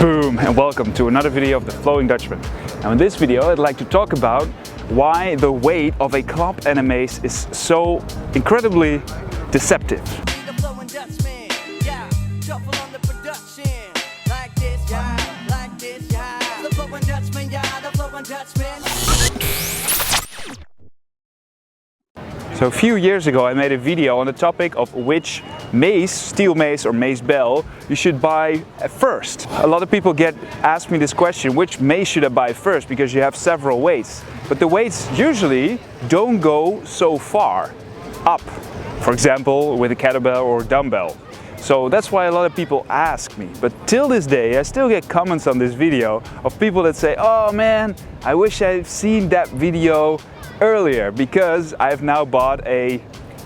Boom, and welcome to another video of the Flowing Dutchman. Now in this video I'd like to talk about why the weight of a club and a mace is so incredibly deceptive. The Flowing Dutchman, yeah, shuffle on the production, like this, yeah, like this, yeah. The Flowing Dutchman, yeah, the Flowing Dutchman. So a few years ago I made a video on the topic of which mace, steel mace or mace bell, you should buy first. A lot of people ask me this question, which mace should I buy first, because you have several weights. But the weights usually don't go so far up, for example with a kettlebell or dumbbell. So that's why a lot of people ask me. But till this day I still get comments on this video of people that say, oh man, I wish I'd seen that video earlier, because I've now bought a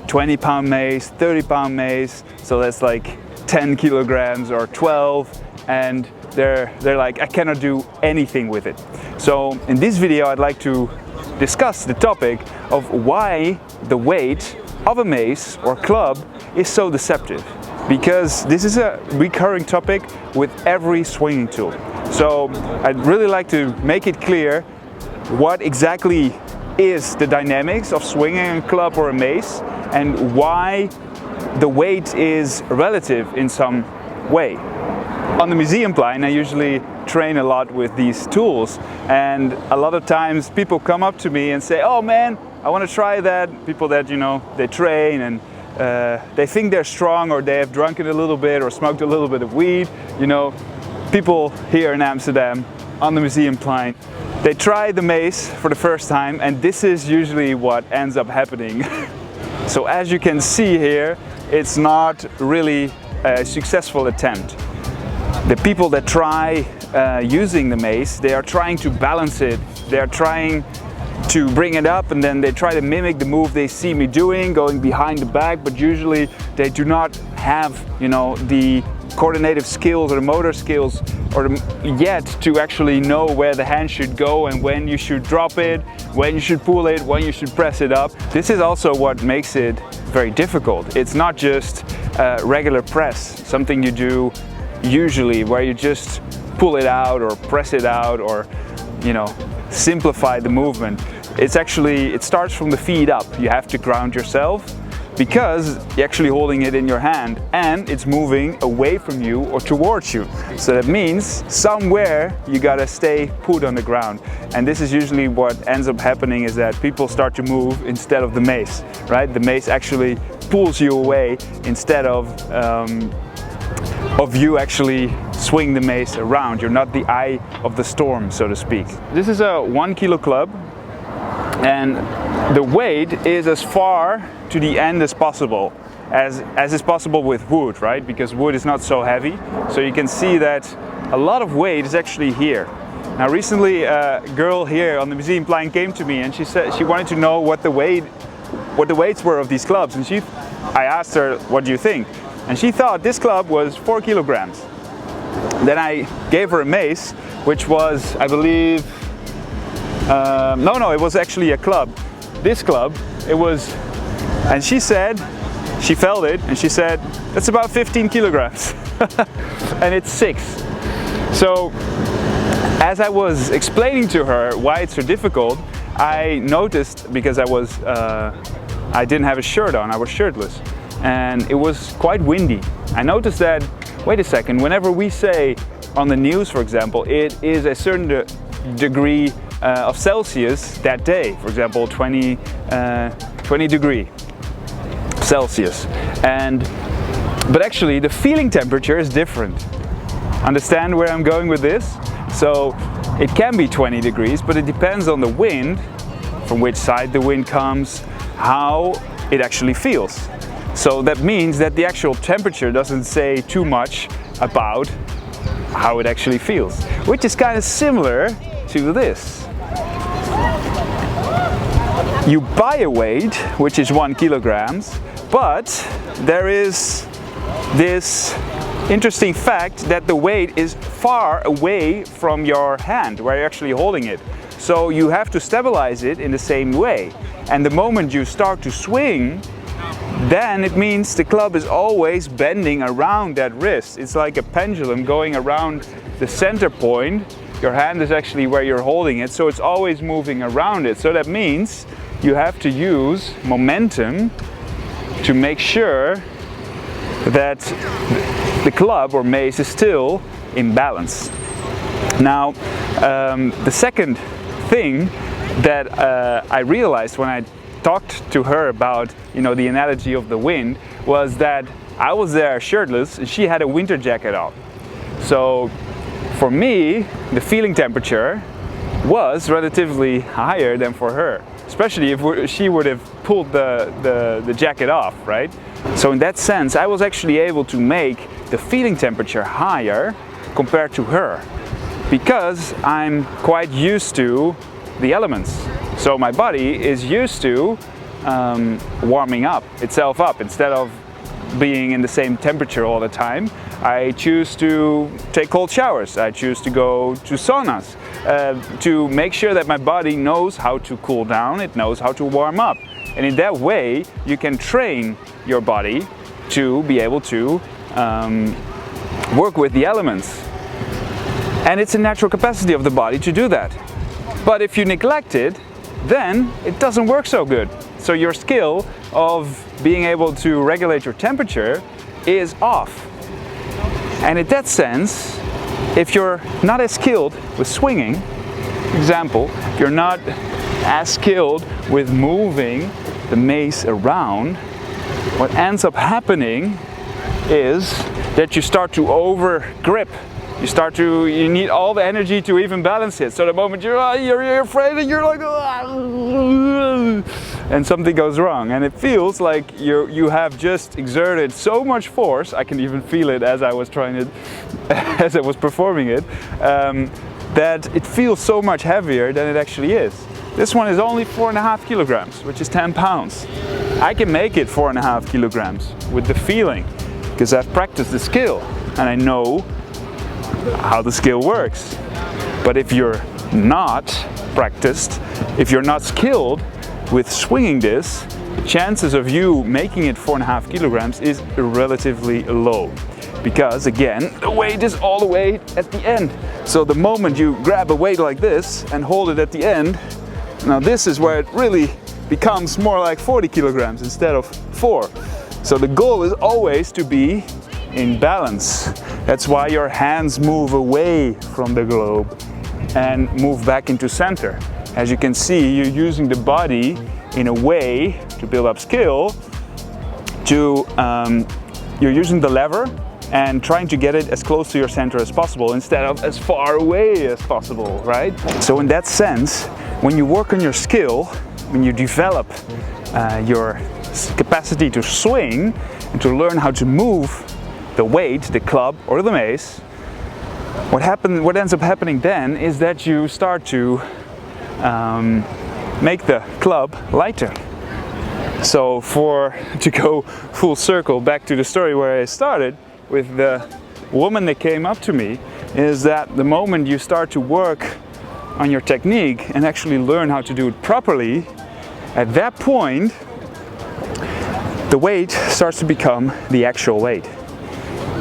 20-pound mace, 30-pound mace, so that's like 10 kilograms or 12, and they're like, I cannot do anything with it. So in this video I'd like to discuss the topic of why the weight of a mace or club is so deceptive, because this is a recurring topic with every swinging tool. So I'd really like to make it clear what exactly is the dynamics of swinging a club or a mace, and why the weight is relative in some way. On the museum blind I usually train a lot with these tools, and a lot of times people come up to me and say, oh man, I want to try that. People that, you know, they train and they think they're strong, or they have drunk it a little bit or smoked a little bit of weed. You know, people here in Amsterdam on the museum blind, they try the mace for the first time, and this is usually what ends up happening. So as you can see here, it's not really a successful attempt. The people that try using the mace, they are trying to balance it. They are trying to bring it up, and then they try to mimic the move they see me doing, going behind the back, but usually they do not have, you know, the coordinative skills or the motor skills yet to actually know where the hand should go and when you should drop it, when you should pull it, when you should press it up. This is also what makes it very difficult. It's not just regular press, something you do usually where you just pull it out or press it out, or, you know, simplify the movement. It's actually, it starts from the feet up. You have to ground yourself, because you're actually holding it in your hand and it's moving away from you or towards you. So that means somewhere you gotta stay put on the ground. And this is usually what ends up happening, is that people start to move instead of the mace, right? The mace actually pulls you away instead of you actually swing the mace around. You're not the eye of the storm, so to speak. This is a 1 kilo club, and the weight is as far to the end as possible, as is possible with wood, right? Because wood is not so heavy. So you can see that a lot of weight is actually here. Now recently a girl here on the museum blind came to me, and she said she wanted to know what the weights were of these clubs, and I asked her, what do you think? And she thought this club was 4 kilograms. Then I gave her a mace, which was, I believe, no, it was actually a club. This club, it was, and she said, she felt it, and she said, that's about 15 kilograms. And it's 6. So, as I was explaining to her why it's so difficult, I noticed, because I didn't have a shirt on, I was shirtless, and it was quite windy. I noticed that, wait a second, whenever we say on the news, for example, it is a certain degree of Celsius that day, for example 20 degree Celsius, but actually the feeling temperature is different. Understand where I'm going with this? So it can be 20 degrees, but it depends on the wind, from which side the wind comes, how it actually feels. So that means that the actual temperature doesn't say too much about how it actually feels, which is kind of similar to this. You buy a weight which is 1 kilograms, but there is this interesting fact that the weight is far away from your hand where you're actually holding it. So you have to stabilize it in the same way. And the moment you start to swing, then it means the club is always bending around that wrist. It's like a pendulum going around the center point. Your hand is actually where you're holding it, so it's always moving around it. So that means you have to use momentum to make sure that the club or mace is still in balance. Now, the second thing that I realized when I talked to her about, the analogy of the wind, was that I was there shirtless and she had a winter jacket on. So for me, the feeling temperature was relatively higher than for her, especially if she would have pulled the jacket off, right? So in that sense, I was actually able to make the feeling temperature higher compared to her, because I'm quite used to the elements. So my body is used to warming up itself up. Instead of being in the same temperature all the time, I choose to take cold showers. I choose to go to saunas to make sure that my body knows how to cool down, it knows how to warm up. And in that way, you can train your body to be able to work with the elements. And it's a natural capacity of the body to do that. But if you neglect it, then it doesn't work so good. So your skill of being able to regulate your temperature is off. And in that sense, if you're not as skilled with swinging, for example, if you're not as skilled with moving the mace around, what ends up happening is that you start to over grip. You need all the energy to even balance it. So the moment you're afraid and you're like, and something goes wrong, and it feels like you have just exerted so much force. I can even feel it as I was as I was performing it, that it feels so much heavier than it actually is. This one is only 4.5 kilograms, which is 10 pounds. I can make it 4.5 kilograms with the feeling, because I've practiced the skill and I know how the skill works. But if you're not practiced, if you're not skilled with swinging this, chances of you making it 4.5 kilograms is relatively low, because again, the weight is all the way at the end. So the moment you grab a weight like this and hold it at the end, now this is where it really becomes more like 40 kilograms instead of 4. So the goal is always to be in balance. That's why your hands move away from the globe and move back into center. As you can see, you're using the body in a way to build up skill. You're using the lever and trying to get it as close to your center as possible instead of as far away as possible, right? So in that sense, when you work on your skill, when you develop your capacity to swing and to learn how to move the weight, the club or the mace, what ends up happening then is that you start to make the club lighter. So to go full circle back to the story where I started with the woman that came up to me, is that the moment you start to work on your technique and actually learn how to do it properly, at that point the weight starts to become the actual weight.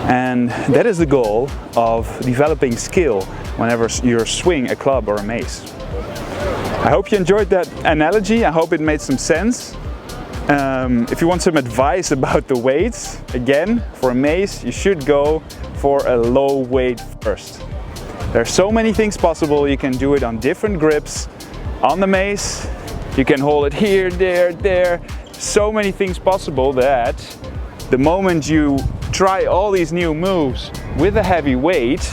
And that is the goal of developing skill whenever you swing a club or a mace. I hope you enjoyed that analogy. I hope it made some sense. If you want some advice about the weights, again, for a mace, you should go for a low weight first. There are so many things possible. You can do it on different grips. On the mace, you can hold it here, there. So many things possible that the moment you try all these new moves with a heavy weight,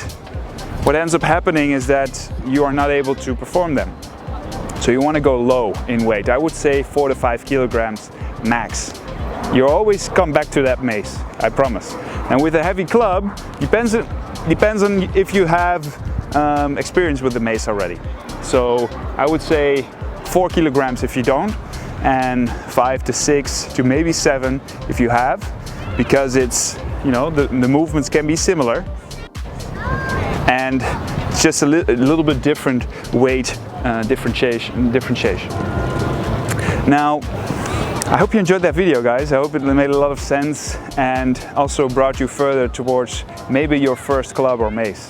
what ends up happening is that you are not able to perform them. So you want to go low in weight. I would say 4 to 5 kilograms max. You always come back to that mace, I promise. And with a heavy club, depends on if you have experience with the mace already. So I would say 4 kilograms if you don't, and 5 to 6 to maybe 7 if you have, because it's, the movements can be similar, and it's just a little bit different weight differentiation. Now, I hope you enjoyed that video, guys. I hope it made a lot of sense and also brought you further towards maybe your first club or mace.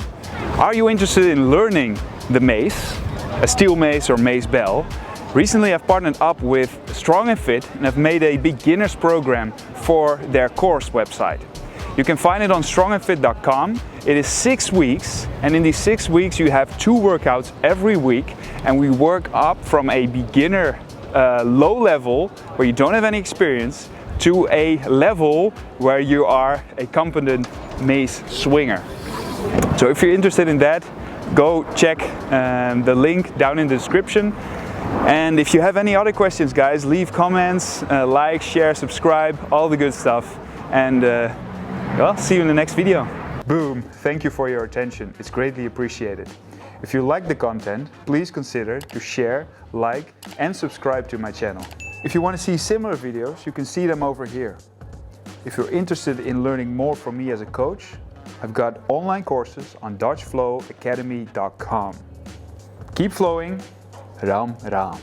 Are you interested in learning the mace, a steel mace or mace bell? Recently I've partnered up with Strong & Fit and have made a beginner's program for their course website. You can find it on strongandfit.com. It is 6 weeks, and in these 6 weeks you have 2 workouts every week, and we work up from a beginner low level where you don't have any experience to a level where you are a competent mace swinger. So if you're interested in that, go check the link down in the description. And if you have any other questions, guys, leave comments, like, share, subscribe, all the good stuff. And well, see you in the next video. Boom! Thank you for your attention. It's greatly appreciated. If you like the content, please consider to share, like and subscribe to my channel. If you want to see similar videos, you can see them over here. If you're interested in learning more from me as a coach, I've got online courses on DutchFlowAcademy.com. Keep flowing, Ram Ram.